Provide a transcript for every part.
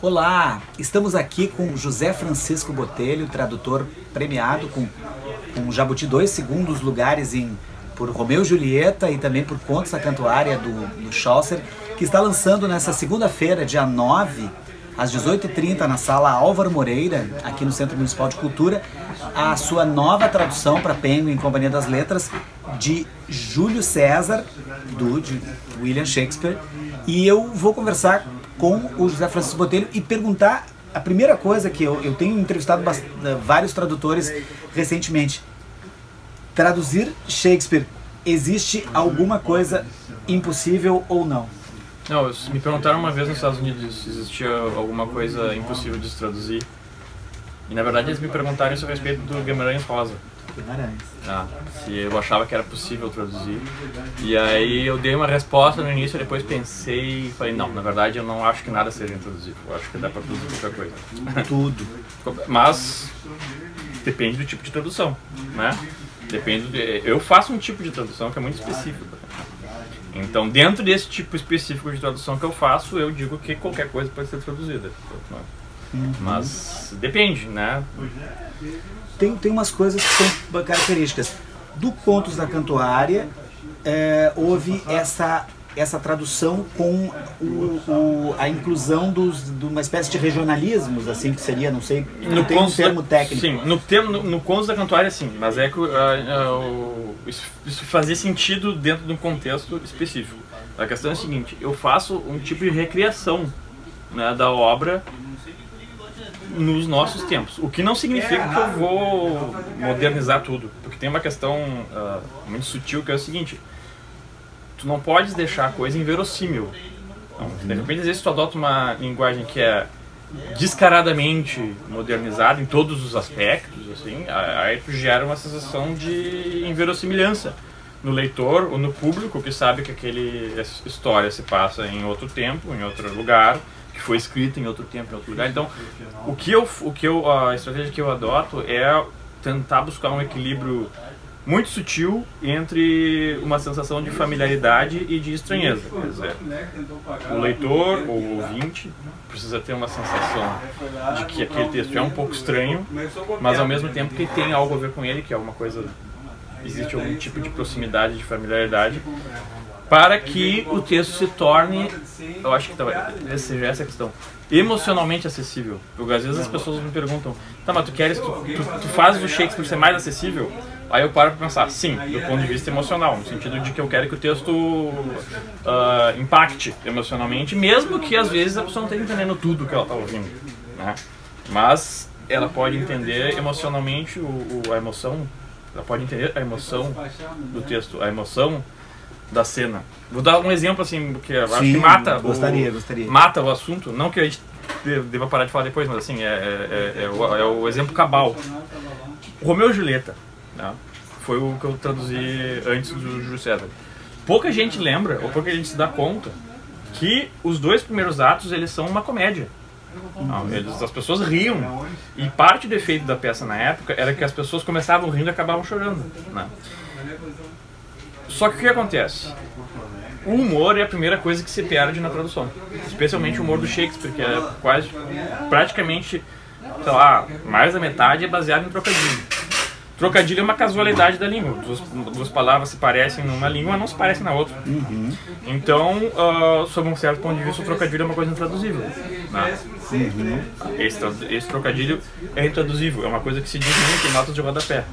Olá, estamos aqui com José Francisco Botelho, tradutor premiado com Jabuti 2 segundos lugares por Romeu e Julieta e também por Contos da Cantuária do Chaucer, que está lançando nessa segunda-feira, dia 9, às 18h30, na sala Álvaro Moreira, aqui no Centro Municipal de Cultura, a sua nova tradução para Penguin, Companhia das Letras, de Júlio César, de William Shakespeare. E eu vou conversar com o José Francisco Botelho e perguntar a primeira coisa que eu tenho entrevistado vários tradutores recentemente. Traduzir Shakespeare, existe alguma coisa impossível ou não? Não, me perguntaram uma vez nos Estados Unidos se existia alguma coisa impossível de se traduzir. E na verdade eles me perguntaram isso a respeito do Guimarães Rosa. Se eu achava que era possível traduzir. E aí eu dei uma resposta no início, depois pensei e falei, não, na verdade eu não acho que nada seja introduzível. Eu acho que dá pra traduzir qualquer coisa. Tudo. Mas depende do tipo de tradução, né? Eu faço um tipo de tradução que é muito específico. Então, dentro desse tipo específico de tradução que eu faço, eu digo que qualquer coisa pode ser traduzida. Mas depende, né? Tem umas coisas que são características. Do Contos da Cantuária, houve essa tradução com a inclusão de uma espécie de regionalismos, assim, que seria, não sei, não tem um termo técnico. Sim, no Contos da Cantuária, sim, mas é que isso fazia sentido dentro de um contexto específico. A questão é a seguinte, eu faço um tipo de recriação, né, da obra nos nossos tempos, o que não significa que eu vou modernizar tudo, porque tem uma questão muito sutil que é o seguinte: tu não podes deixar a coisa inverossímil. Então, de repente, às vezes tu adota uma linguagem que é descaradamente modernizada em todos os aspectos, assim, aí tu gera uma sensação de inverossimilhança no leitor ou no público que sabe que essa história se passa em outro tempo, em outro lugar, que foi escrita em outro tempo, em outro lugar. Então, a estratégia que eu adoto é tentar buscar um equilíbrio muito sutil entre uma sensação de familiaridade e de estranheza. Quer dizer, o leitor ou o ouvinte precisa ter uma sensação de que aquele texto é um pouco estranho, mas ao mesmo tempo que tem algo a ver com ele, que é alguma coisa, existe algum tipo de proximidade, de familiaridade, para que o texto se torne, eu acho que talvez seja essa a questão, emocionalmente acessível. Porque às vezes as pessoas me perguntam, tá, mas tu fazes o Shakespeare ser mais acessível? Aí eu paro para pensar, sim, do ponto de vista emocional, no sentido de que eu quero que o texto impacte emocionalmente, mesmo que às vezes a pessoa não esteja entendendo tudo que ela está ouvindo, né? Mas ela pode entender emocionalmente a emoção, ela pode entender a emoção do texto, a emoção da cena. Vou dar um exemplo assim, porque eu acho que mata mata o assunto, não que a gente deva parar de falar depois, mas assim, é o exemplo cabal. Romeu e Julieta, né? Foi o que eu traduzi antes do Júlio César. Pouca gente lembra, ou pouca gente se dá conta, que os dois primeiros atos eles são uma comédia. As pessoas riam, e parte do efeito da peça na época era que as pessoas começavam rindo e acabavam chorando, né? Só que o que acontece? O humor é a primeira coisa que se perde na tradução, especialmente o humor do Shakespeare, que é praticamente, sei lá, mais da metade é baseado em trocadilho. Trocadilho é uma casualidade da língua. Duas palavras se parecem numa língua, mas não se parecem na outra. Então, sob um certo ponto de vista, o trocadilho é uma coisa intraduzível, né? Esse trocadilho é intraduzível, é uma coisa que se diz muito em notas de rodapé.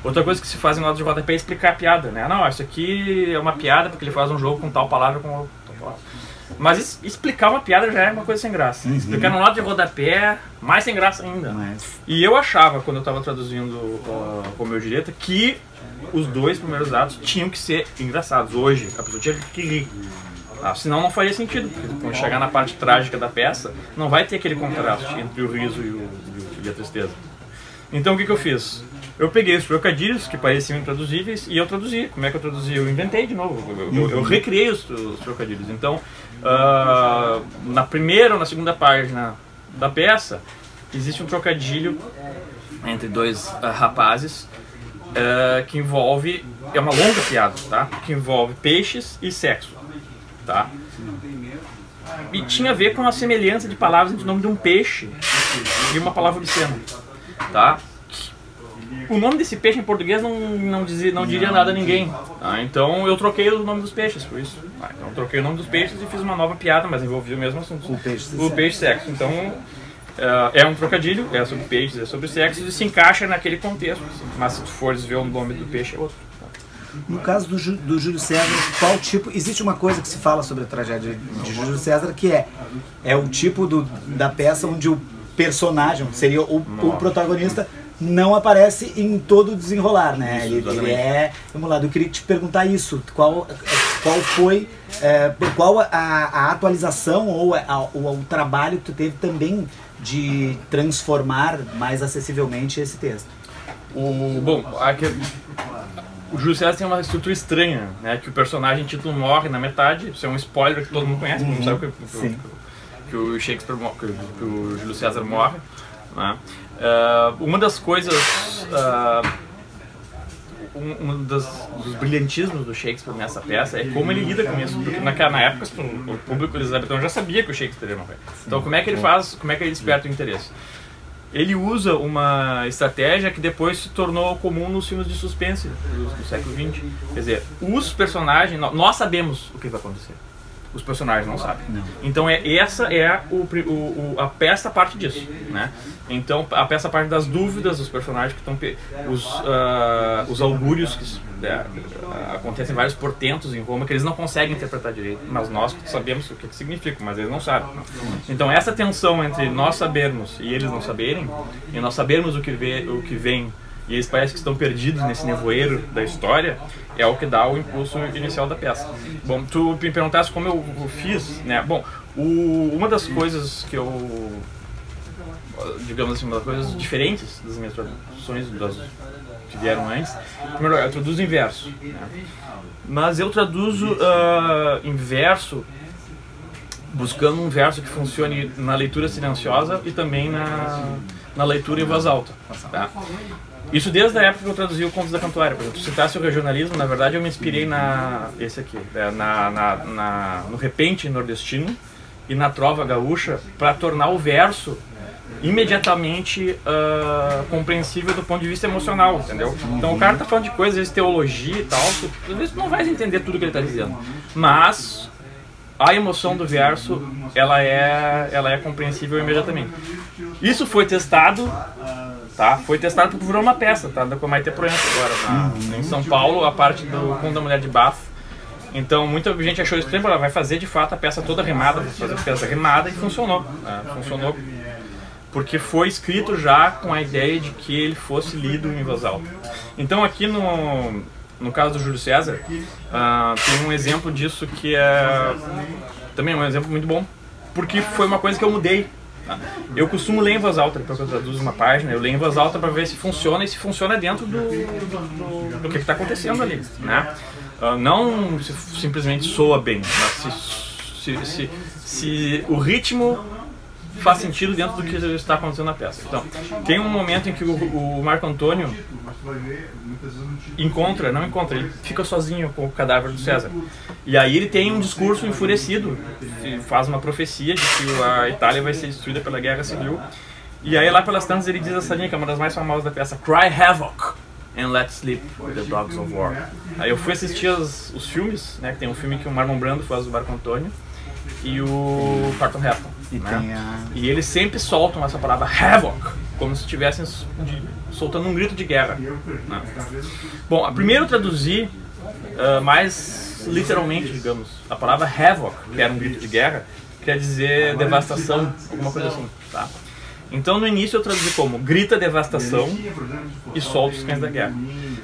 Outra coisa que se faz em notas de rodapé é explicar a piada, né? Não, isso aqui é uma piada porque ele faz um jogo com tal palavra com outra palavra. Mas explicar uma piada já é uma coisa sem graça. Explicar numa nota de rodapé, mais sem graça ainda. E eu achava, quando eu estava traduzindo Romeu e Julieta, que os dois primeiros atos tinham que ser engraçados. Hoje, a pessoa tinha que rir. Senão não faria sentido, porque quando chegar na parte trágica da peça, não vai ter aquele contraste entre o riso e a tristeza. Então o que eu fiz? Eu peguei os trocadilhos que pareciam intraduzíveis e eu traduzi. Como é que eu traduzi? Eu inventei de novo. Eu recriei os trocadilhos. Então, na primeira ou na segunda página da peça, existe um trocadilho entre dois rapazes que envolve... É uma longa piada, tá? Que envolve peixes e sexo, tá? E tinha a ver com a semelhança de palavras entre o nome de um peixe e uma palavra obscena, tá? O nome desse peixe em português não diria nada a ninguém, tá? Então eu troquei o nome dos peixes, por isso. Então eu troquei o nome dos peixes e fiz uma nova piada, mas envolvia o mesmo assunto. O peixe sexo. Então é um trocadilho, é sobre peixes, é sobre sexo e se encaixa naquele contexto. Assim. Mas se tu fores ver o nome do peixe é outro. No caso do Júlio César, qual tipo... Existe uma coisa que se fala sobre a tragédia de Júlio César, que é o tipo da peça onde o personagem, seria o protagonista, não aparece em todo o desenrolar, né? Ele é... Vamos lá, eu queria te perguntar isso. Qual foi... qual a atualização ou o trabalho que tu teve também de transformar mais acessivelmente esse texto? O Júlio César tem uma estrutura estranha, né? Que o personagem título morre na metade, isso é um spoiler que todo mundo conhece, todo mundo sabe que o Shakespeare, que o Júlio César morre, né? Uma das coisas, dos brilhantismos do Shakespeare nessa peça é como ele lida com isso, porque na época o público elizabetano já sabia que o Shakespeare ia morrer. Então como é que ele faz, como é que ele desperta o interesse? Ele usa uma estratégia que depois se tornou comum nos filmes de suspense do século XX. Quer dizer, os personagens, nós sabemos o que vai acontecer. Os personagens não sabem. Não. Então essa é a peça parte disso, né? Então a peça parte das dúvidas dos personagens que estão os augúrios que acontecem vários portentos em Roma que eles não conseguem interpretar direito, mas nós sabemos o que significa, mas eles não sabem. Então essa tensão entre nós sabermos e eles não saberem, e nós sabermos o que vem e eles parecem que estão perdidos nesse nevoeiro da história, é o que dá o impulso inicial da peça. Bom, tu me perguntasse como eu primeiro né? Bom, uma das coisas que eu, digamos assim, uma das coisas diferentes das minhas traduções que vieram antes, primeiro eu traduzo em verso, né? Mas eu traduzo em verso, buscando um verso que funcione na leitura silenciosa e também na leitura em voz alta, tá? Isso desde a época que eu traduzi o Contos da Cantuária. Por exemplo, se citasse o regionalismo, na verdade eu me inspirei esse aqui, no repente nordestino e na trova gaúcha, para tornar o verso imediatamente compreensível do ponto de vista emocional, entendeu? Então o cara tá falando de coisas, às vezes teologia e tal, às vezes tu não vai entender tudo que ele tá dizendo, mas a emoção do verso, ela é compreensível imediatamente. Isso foi testado, tá? Foi testado porque virou uma peça, tá? Com a Maite Proença agora, em São Paulo, a parte do Conto da Mulher de Bath. Então muita gente achou estranho, ela vai fazer de fato a peça toda rimada, vai fazer a peça rimada, e funcionou. Funcionou porque foi escrito já com a ideia de que ele fosse lido em voz alta. Então aqui no caso do Júlio César, tem um exemplo disso que é também um exemplo muito bom, porque foi uma coisa que eu mudei. Eu costumo ler em voz alta, depois que eu traduzo uma página, eu leio em voz alta para ver se funciona e se funciona dentro do que está acontecendo ali, né? Não simplesmente soa bem, mas se o ritmo faz sentido dentro do que está acontecendo na peça. Então, tem um momento em que o Marco Antônio ele fica sozinho com o cadáver do César. E aí ele tem um discurso enfurecido, faz uma profecia de que a Itália vai ser destruída pela Guerra Civil. E aí lá pelas tantas ele diz essa linha, que é uma das mais famosas da peça: Cry havoc and let sleep with the dogs of war. Aí eu fui assistir os filmes, né, que tem um filme que o Marlon Brando faz do Marco Antônio e o Charlton Heston, né? E eles sempre soltam essa palavra havoc, como se estivessem soltando um grito de guerra, né? Bom, primeiro eu traduzi mais literalmente, digamos, a palavra havoc, que era um grito de guerra, quer dizer devastação, alguma coisa assim, tá? Então no início eu traduzi como grita devastação e solta os cães da guerra.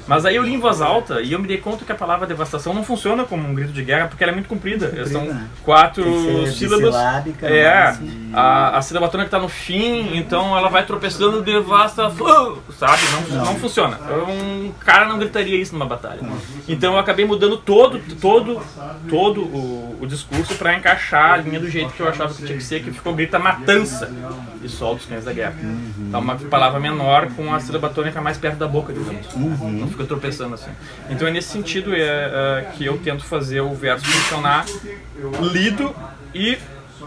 Mas aí eu li em voz alta e eu me dei conta que a palavra devastação não funciona como um grito de guerra, porque ela é muito comprida. São 4 sílabas. A sílaba tônica está no fim, então ela vai tropeçando, devasta, sabe? Não funciona. Um cara não gritaria isso numa batalha. Então eu acabei mudando todo o discurso para encaixar a linha do jeito que eu achava que tinha que ser, que ficou grita matança e solta os cães da guerra. Então uma palavra menor com a sílaba tônica mais perto da boca, digamos. Não fica tropeçando assim. Então é nesse sentido que eu tento fazer o verso funcionar lido e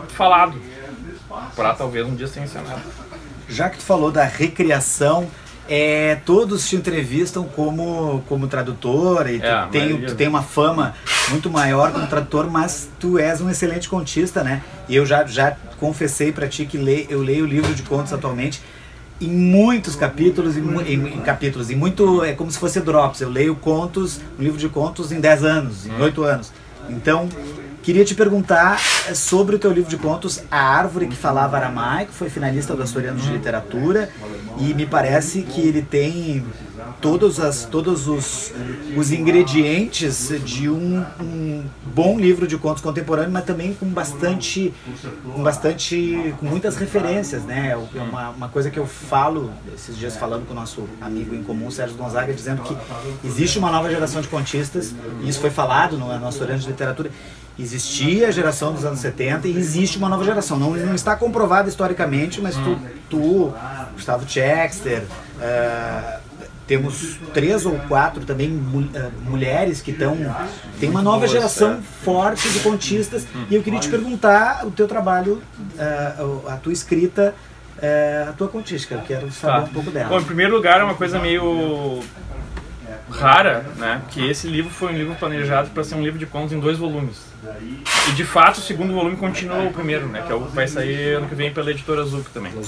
falado, para talvez um dia ser encenado. Já que tu falou da recriação, todos te entrevistam como tradutor e tu tem uma fama muito maior como tradutor, mas tu és um excelente contista, né? E eu já confessei para ti que eu leio o livro de contos atualmente em muitos capítulos, em muito, é como se fosse drops. Eu leio um livro de contos em 10 anos, em 8 anos. Então, queria te perguntar sobre o teu livro de contos, A Árvore que Falava Aramaico, foi finalista do Açoriano de Literatura, e me parece que ele tem todos os ingredientes de um bom livro de contos contemporâneo, mas também com muitas referências, né? É uma coisa que eu falo, esses dias falando com o nosso amigo em comum, Sérgio Gonzaga, dizendo que existe uma nova geração de contistas, e isso foi falado no Açoriano de Literatura. Existia a geração dos anos 70 e existe uma nova geração. Não está comprovado historicamente, mas tu Gustavo Chexter, temos 3 ou 4 também mulheres que tem uma nova geração forte de contistas. E eu queria te perguntar o teu trabalho, a tua escrita, a tua contística. Eu quero saber um pouco dela. Bom, em primeiro lugar, é uma coisa meio rara, né? Que esse livro foi um livro planejado para ser um livro de contos em 2 volumes. E de fato o segundo volume continua o primeiro, né? Que vai sair ano que vem pela editora Zuc também. Né?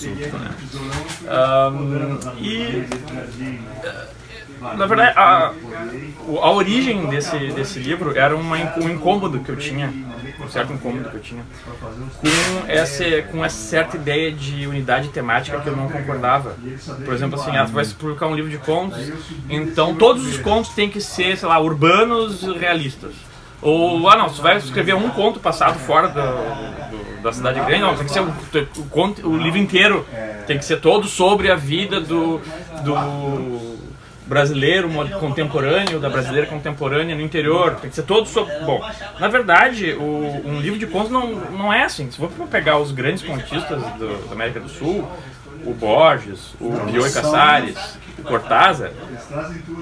Na verdade, a origem desse livro era um incômodo que eu tinha, um certo incômodo que eu tinha, com essa certa ideia de unidade temática que eu não concordava. Por exemplo, assim, tu vai publicar um livro de contos, então todos os contos têm que ser, sei lá, urbanos e realistas. Ou, não, você vai escrever um conto passado fora da cidade grande, não, tem que ser o livro inteiro tem que ser todo sobre a vida do brasileiro contemporâneo, da brasileira contemporânea no interior, tem que ser todo sobre... Bom, na verdade, um livro de contos não é assim. Se for pegar os grandes contistas da América do Sul, o Borges, o Bioy Casares, o Cortázar,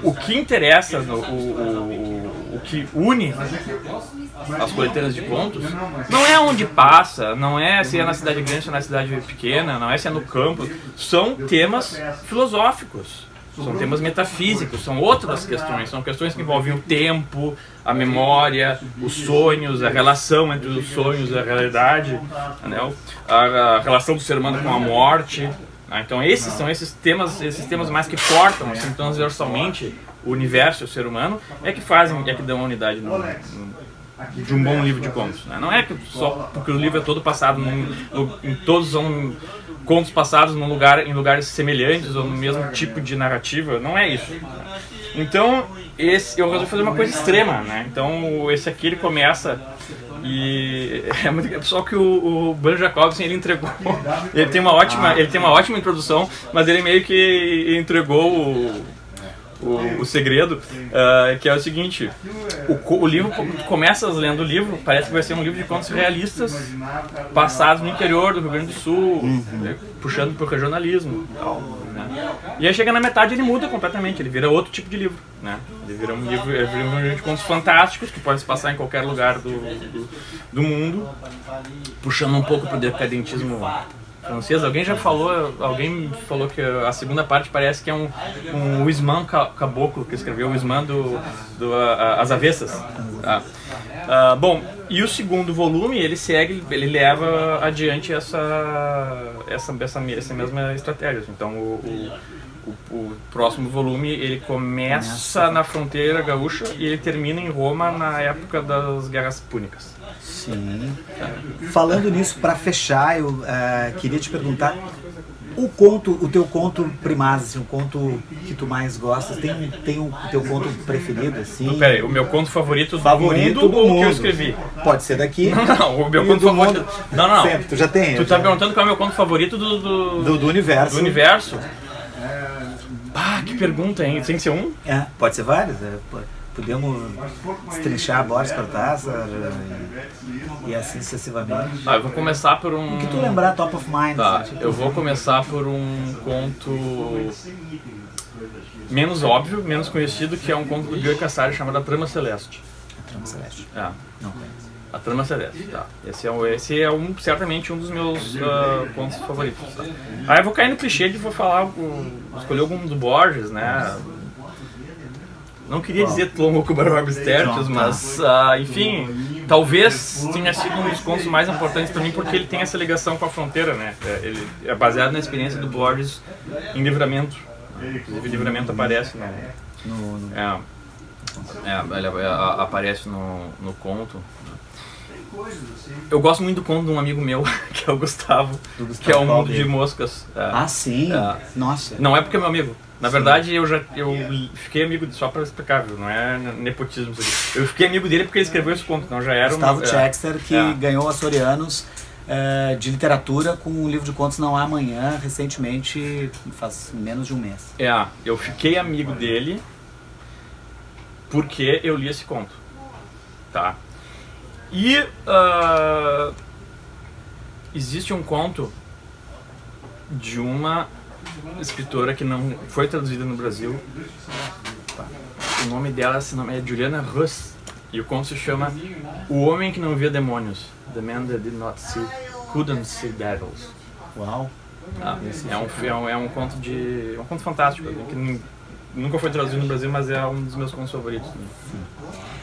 o que interessa, o que une as coletâneas de contos, não é onde passa, não é se é na cidade grande ou na cidade pequena, não é se é no campo, são temas filosóficos, são temas metafísicos, são outras questões, são questões que envolvem o tempo, a memória, os sonhos, a relação entre os sonhos e a realidade, né? A relação do ser humano com a morte. Então esses são esses temas mais que cortam assim, transversalmente o universo e o ser humano, é que dão uma unidade de um bom livro de contos, né? Não é que só porque o livro é todo passado, todos são contos passados em lugares semelhantes ou no mesmo tipo de narrativa, não é isso. Então eu resolvi fazer uma coisa extrema, né? Então esse aqui ele começa e é muito só que o Ben Jacobson ele entregou, ele tem uma ótima introdução, mas ele meio que entregou o segredo, que é o seguinte: o livro, tu começas lendo o livro, parece que vai ser um livro de contos realistas passados no interior do Rio Grande do Sul, né, puxando pro regionalismo, né? E aí chega na metade ele muda completamente, ele vira outro tipo de livro, né? Ele vira um livro de contos fantásticos que pode se passar em qualquer lugar do mundo, puxando um pouco pro decadentismo francês. Alguém falou que a segunda parte parece que é um Wisman Caboclo que escreveu, o Wisman As Avessas. Bom, e o segundo volume ele leva adiante essa mesma estratégia. Então o próximo volume ele começa na fronteira gaúcha e ele termina em Roma na época das Guerras Púnicas. Sim. Falando nisso, para fechar, eu queria te perguntar o teu conto primaz, assim, o conto que tu mais gostas, tem o teu conto preferido, assim? Peraí, o meu conto favorito do mundo ou que eu escrevi? Pode ser daqui. Não, o meu conto favorito... Não. Sempre, tu já tem. Tu tá perguntando qual é o meu conto favorito do universo. Do universo? Que pergunta, hein? Tem que ser um? Pode ser vários. Podemos destrinchar Borges, Cortázar e assim sucessivamente. Eu vou começar por um... O que tu lembrar, top of mind. Eu vou começar por um conto menos óbvio, menos conhecido, que é um conto do Bioy Casares chamado A Trama Celeste. A Trama Celeste. Não conheço. A Trama Celeste, tá. Esse é certamente um dos meus contos favoritos, tá. Aí eu vou cair no clichê de escolher algum do Borges, né? Não queria dizer Tlon Cubarobis Tertius, mas, enfim, talvez tenha sido um dos contos mais importantes para mim porque ele tem essa ligação com a fronteira, né? Ele é baseado na experiência do Borges em Livramento. Inclusive, Livramento aparece ele aparece no conto. Eu gosto muito do conto de um amigo meu, que é o Gustavo, que é O Mundo de Moscas. Sim? Nossa. Não é porque é meu amigo. Na verdade, eu fiquei amigo dele, só para explicar, viu? Não é nepotismo isso aqui. Eu fiquei amigo dele porque ele escreveu esse conto, não já era Gustavo Chexter, que ganhou Açorianos de literatura com o livro de contos Não Há Amanhã, recentemente, faz menos de um mês. Eu fiquei amigo dele porque eu li esse conto, tá? E existe um conto de uma escritora que não foi traduzida no Brasil. O nome dela é Juliana Russ e o conto se chama O Homem que Não Via Demônios. The Man That Did Not See, Couldn't See Devils. Uau! É um conto fantástico, que nunca foi traduzido no Brasil, mas é um dos meus contos favoritos.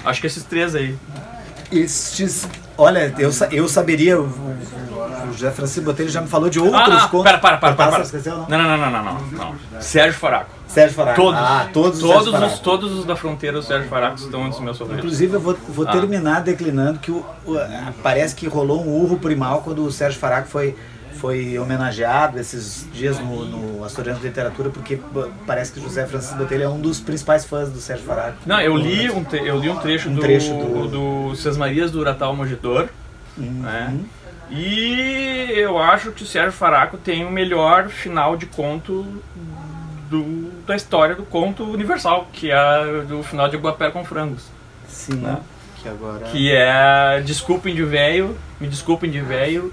Acho que esses três aí. Olha, eu saberia, o José Francisco Botelho já me falou de outros contos. Para. Não. Sérgio Faraco. Todos os da fronteira, o Sérgio Faraco estão entre os meus favoritos. Inclusive, eu vou terminar declinando que parece que rolou um urro primal quando o Sérgio Faraco foi homenageado esses dias no Açorianos de Literatura, porque parece que o José Francisco Botelho é um dos principais fãs do Sérgio Faraco. Não, eu li um trecho do Sesmarias do Uratal Mogedor, né? E eu acho que o Sérgio Faraco tem o melhor final de conto da história do conto universal, que é do final de Guapé com Frangos. Sim, né? Que é me desculpem de velho,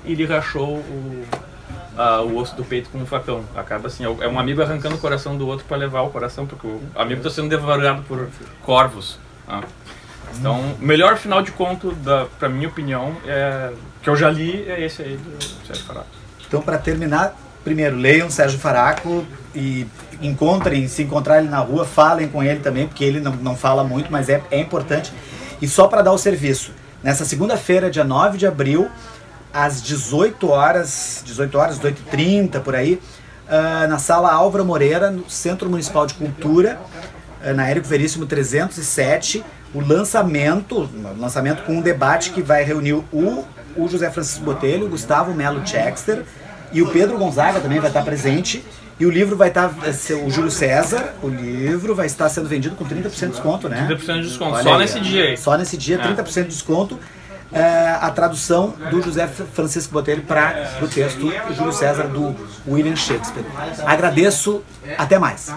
e lhe rachou o osso do peito com um facão. Acaba assim, é um amigo arrancando o coração do outro para levar o coração, porque o amigo está sendo devorado por corvos. Então, o melhor final de conto, pra minha opinião, que eu já li, é esse aí do Sérgio Faraco. Então, para terminar, primeiro, leiam Sérgio Faraco e se encontrarem ele na rua, falem com ele também, porque ele não fala muito, mas é importante. E só para dar o serviço, nessa segunda-feira, dia 9 de abril, às 18h30, por aí, na Sala Álvaro Moreira, no Centro Municipal de Cultura, na Érico Veríssimo 307, o lançamento com um debate que vai reunir o José Francisco Botelho, o Gustavo Melo Chexter e o Pedro Gonzaga também vai estar presente. E o livro vai estar, o Júlio César, o livro vai estar sendo vendido com 30% de desconto, né? 30% de desconto, só nesse dia aí. Só nesse dia, 30% de desconto. A tradução do José Francisco Botelho para o texto Júlio César do William Shakespeare. Agradeço, até mais.